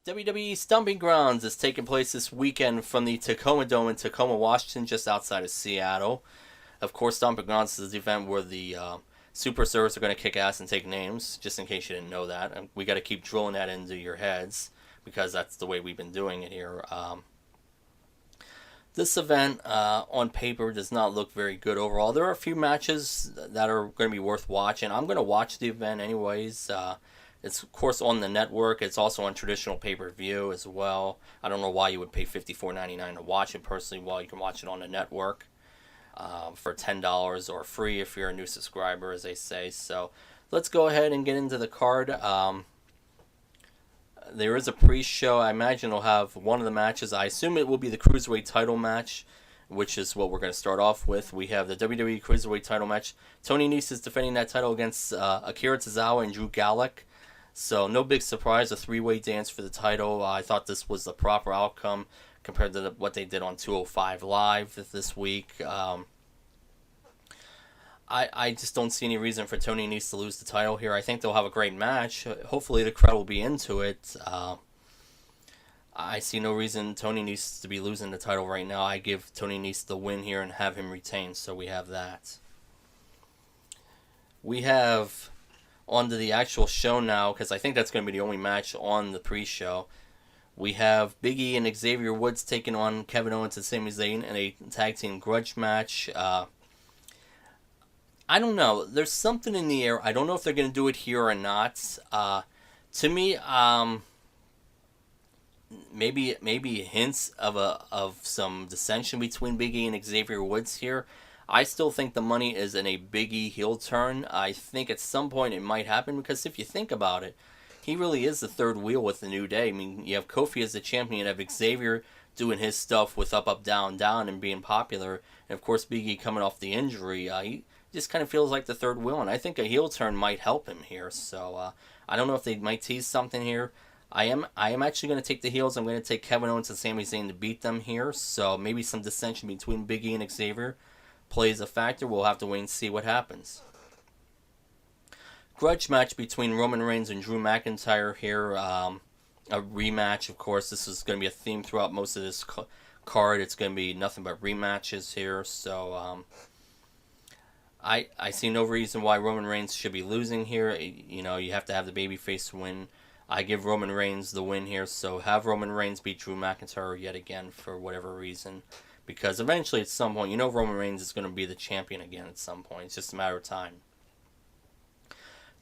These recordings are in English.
WWE Stomping Grounds is taking place this weekend from the Tacoma Dome in Tacoma, Washington, just outside of Seattle. Of course, Stomping Grounds is the event where the superstars are going to kick ass and take names, just in case you didn't know that. And we got to keep drilling that into your heads because that's the way we've been doing it here. This event on paper does not look very good overall. There are a few matches that are going to be worth watching. I'm going to watch the event anyways. It's, of course, on the network. It's also on traditional pay-per-view as well. I don't know why you would pay $54.99 to watch it personally while you can watch it on the network for $10 or free if you're a new subscriber, as they say. So let's go ahead and get into the card. There is a pre-show. I imagine it'll have one of the matches. I assume it will be the Cruiserweight title match, which is what we're going to start off with. We have the WWE Cruiserweight title match. Tony Nese is defending that title against Akira Tozawa and Drew Gulak. So no big surprise, a three-way dance for the title. I thought this was the proper outcome compared to what they did on 205 Live this week. I just don't see any reason for Tony Nese to lose the title here. I think they'll have a great match. Hopefully the crowd will be into it. I see no reason Tony Nese to be losing the title right now. I give Tony Nese the win here and have him retain, so we have that. We have onto the actual show now, because I think that's going to be the only match on the pre-show. We have Big E and Xavier Woods taking on Kevin Owens and Sami Zayn in a tag team grudge match. I don't know. There's something in the air. I don't know if they're going to do it here or not. To me, maybe hints of some dissension between Big E and Xavier Woods here. I still think the money is in a Big E heel turn. I think at some point it might happen because if you think about it, he really is the third wheel with the New Day. I mean, you have Kofi as the champion, you have Xavier doing his stuff with up, down, down and being popular. And of course, Big E coming off the injury. He just kind of feels like the third wheel, and I think a heel turn might help him here. So I don't know if they might tease something here. I am actually going to take the heels. I'm going to take Kevin Owens and Sami Zayn to beat them here. So maybe some dissension between Big E and Xavier plays a factor. We'll have to wait and see what happens. Grudge match between Roman Reigns and Drew McIntyre here. A rematch, of course. This is going to be a theme throughout most of this card. It's going to be nothing but rematches here. So I see no reason why Roman Reigns should be losing here. You know, you have to have the babyface win. I give Roman Reigns the win here. So have Roman Reigns beat Drew McIntyre yet again for whatever reason. Because eventually, at some point, you know Roman Reigns is going to be the champion again at some point. It's just a matter of time.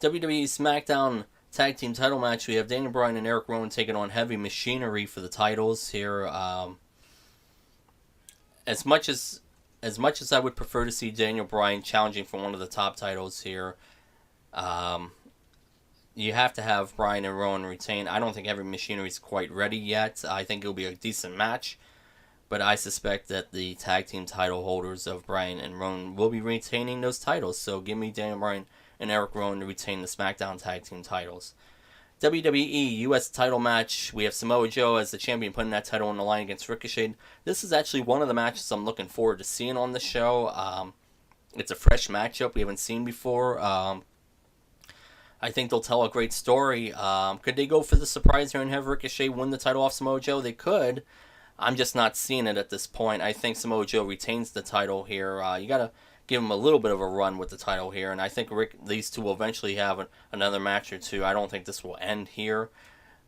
WWE SmackDown Tag Team title match. We have Daniel Bryan and Eric Rowan taking on Heavy Machinery for the titles here. As much as I would prefer to see Daniel Bryan challenging for one of the top titles here, you have to have Bryan and Rowan retain. I don't think Heavy Machinery is quite ready yet. I think it'll be a decent match. But I suspect that the tag team title holders of Bryan and Rowan will be retaining those titles. So give me Daniel Bryan and Eric Rowan to retain the SmackDown tag team titles. WWE U.S. title match. We have Samoa Joe as the champion putting that title on the line against Ricochet. This is actually one of the matches I'm looking forward to seeing on the show. It's a fresh matchup we haven't seen before. I think they'll tell a great story. Could they go for the surprise here and have Ricochet win the title off Samoa Joe? They could. I'm just not seeing it at this point. I think Samoa Joe retains the title here. You got to give him a little bit of a run with the title here, and I think these two will eventually have another match or two. I don't think this will end here.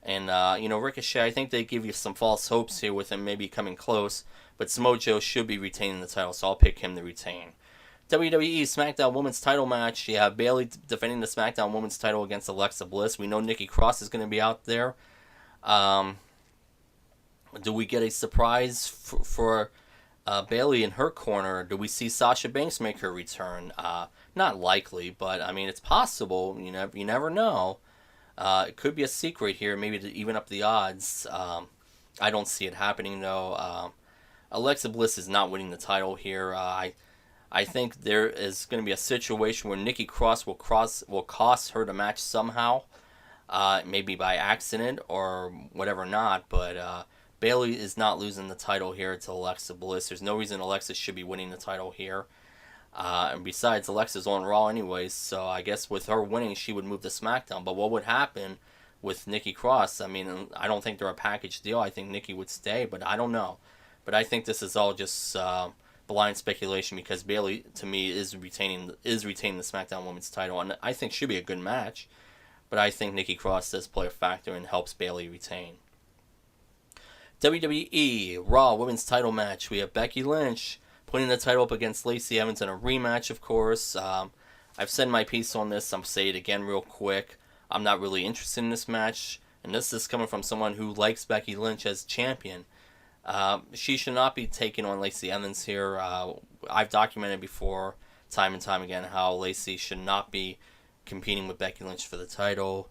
And, Ricochet, I think they give you some false hopes here with him maybe coming close, but Samoa Joe should be retaining the title, so I'll pick him to retain. WWE SmackDown Women's title match. You have Bayley defending the SmackDown Women's title against Alexa Bliss. We know Nikki Cross is going to be out there. Do we get a surprise for Bayley in her corner? Do we see Sasha Banks make her return? Not likely, but I mean it's possible. You never know. It could be a secret here, maybe to even up the odds. I don't see it happening though. Alexa Bliss is not winning the title here. I think there is going to be a situation where Nikki Cross will cost her the match somehow, maybe by accident or whatever not, but. Bayley is not losing the title here to Alexa Bliss. There's no reason Alexa should be winning the title here. And besides, Alexa's on Raw anyways, so I guess with her winning, she would move to SmackDown. But what would happen with Nikki Cross. I mean, I don't think they're a package deal. I think Nikki would stay, but I don't know. But I think this is all just blind speculation because Bayley, to me, is retaining the SmackDown Women's title, and I think should be a good match. But I think Nikki Cross does play a factor and helps Bayley retain. WWE Raw Women's title match. We have Becky Lynch putting the title up against Lacey Evans in a rematch, of course. I've said my piece on this. I'm say it again real quick. I'm not really interested in this match, and this is coming from someone who likes Becky Lynch as champion. She should not be taking on Lacey Evans here. I've documented before, time and time again, how Lacey should not be competing with Becky Lynch for the title.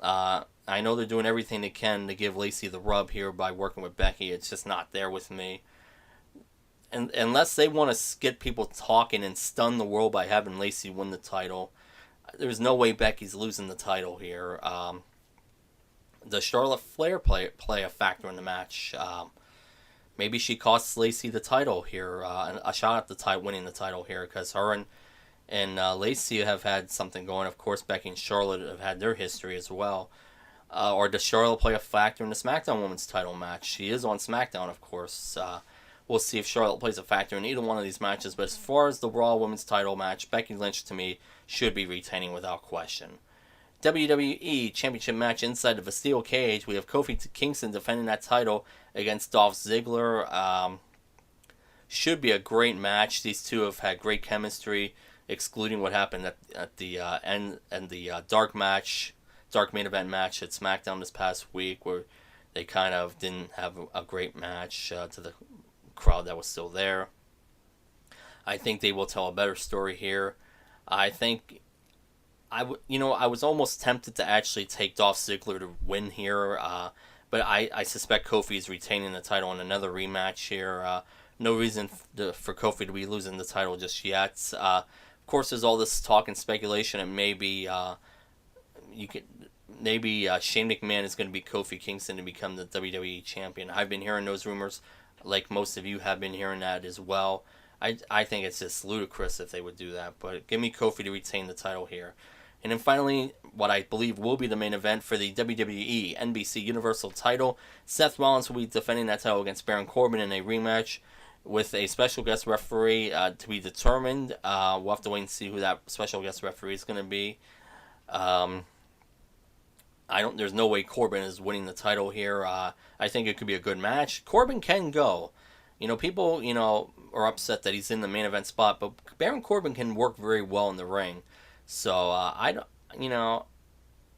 I know they're doing everything they can to give Lacey the rub here by working with Becky. It's just not there with me. And unless they want to get people talking and stun the world by having Lacey win the title, there's no way Becky's losing the title here. Does Charlotte Flair play a factor in the match? Maybe she costs Lacey the title here, a shot at winning the title here, because her and Lacey have had something going. Of course, Becky and Charlotte have had their history as well. Or does Charlotte play a factor in the SmackDown Women's title match? She is on SmackDown, of course. We'll see if Charlotte plays a factor in either one of these matches. But as far as the Raw Women's title match, Becky Lynch, to me, should be retaining without question. WWE Championship match inside of a steel cage. We have Kofi Kingston defending that title against Dolph Ziggler. Should be a great match. These two have had great chemistry, excluding what happened at the end and the dark main event match at SmackDown this past week, where they kind of didn't have a great match to the crowd that was still there. I think they will tell a better story here. I think I was almost tempted to actually take Dolph Ziggler to win here, but I suspect Kofi is retaining the title in another rematch here. No reason for Kofi to be losing the title just yet. Of course, there's all this talk and speculation. It may be Shane McMahon is going to be Kofi Kingston to become the WWE champion. I've been hearing those rumors, like most of you have been hearing that as well. I think it's just ludicrous if they would do that, but give me Kofi to retain the title here. And then finally, what I believe will be the main event for the WWE NBC Universal title. Seth Rollins will be defending that title against Baron Corbin in a rematch with a special guest referee to be determined. We'll have to wait and see who that special guest referee is going to be. There's no way Corbin is winning the title here. I think it could be a good match. Corbin can go. People, are upset that he's in the main event spot, but Baron Corbin can work very well in the ring. So,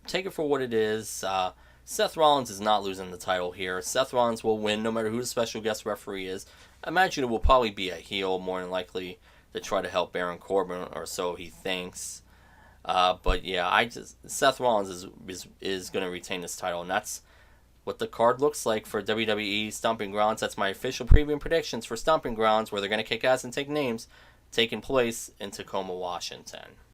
take it for what it is. Seth Rollins is not losing the title here. Seth Rollins will win no matter who the special guest referee is. I imagine it will probably be a heel, more than likely, to try to help Baron Corbin, or so he thinks. But yeah, Seth Rollins is going to retain this title, and that's what the card looks like for WWE Stomping Grounds. That's my official preview and predictions for Stomping Grounds, where they're going to kick ass and take names, taking place in Tacoma, Washington.